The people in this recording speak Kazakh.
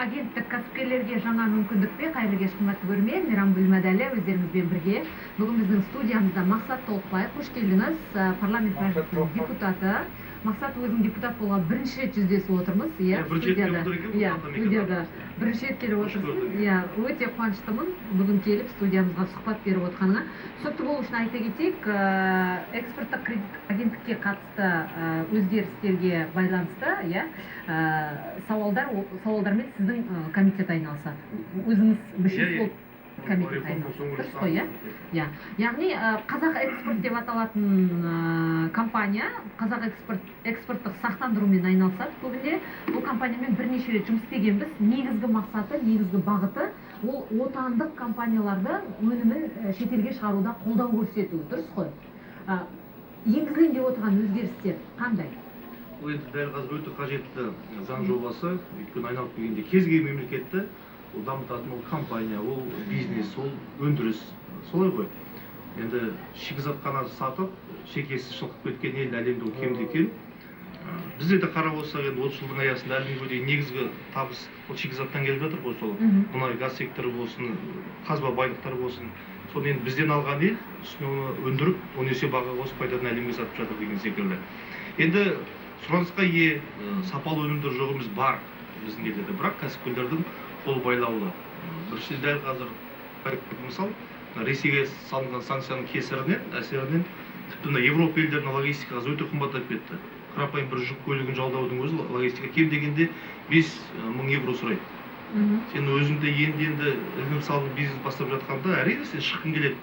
агенттік кәсіпкерлерге жаңа мүмкіндік пе? Қайырлы кеш, қымбатты көрермен. Мейрамгүл Мәдәлі өздеріңізбен бірге. Бүгін біздің студиямызда Мақсат Толықбаев, қош келдіңіз. Парламент мәжілісінің депутаты. Мақсат өзің депутат болған бірінші рет жүздесіп отырмыз. Студияда бірінші рет келіп отырсың. Өте қуаныштымын бүгін келіп студиямызға сұхбат беріп отырғаныңа. Түсінікті болу үшін айта кетейік, экспорттық кредит агенттікке қатысты өзгерістерге байланысты сауалдармен сіздің комитет айналысады. Өзіңіз мүшесі болып комитет айналысады. Дұрыс қой, яғни Қазақ экспорт деп аталатын компания Қазақ экспорттық сақтандырумен айналысады. Көбінде бұл компаниямен бірнеше рет жұмыс істегенбіз. Негізгі мақсаты, негізгі бағыты ол отандық компанияларды өнімін шетелге шығаруда қолдау көрсету. Дұрыс қой. Енгізілген деп отырған өзгерістер қандай? Ол енді дәл қазір өте қажетті заң жобасы. Өйткені айналып келгенде кез келген мемлекетті ол дамытатын ол компания, ол бизнес, ол өндіріс. Солай ғой. Енді шикізат қана сатып, шекесі шылқып кеткен ел әлемде кемде кем. Бізде де қарап olsak, енді 30 жылдың аясында әлемге дейін негізгі табыс ол шикізаттан келіп жатыр ғой, сол мұнай газ секторы болсын, қазба байлықтар болсын. Соны енді бізден алған ел, үстіне оны өндіріп, 10 есе баға қосып пайдасын әлемге сатып жатыр деген секілді. Енді сұранысқа ие сапалы өнімдер жоқ емес бар біздің елде, бірақ кәсіпкерлердің қол байлаулы. Біріншіден дәл қазір мысал Ресейге салынған санкцияның әсерінен тіпті Европа елдерінің логистикасы өте қымбаттап кетті. Қарапайым бір жүк көлігін жалдаудың өзі логистика кем дегенде 5000 евро сұрайды. Сен өзіңде енді ілім салып бизнес бастап жатқанда әрине сен шыққың келеді.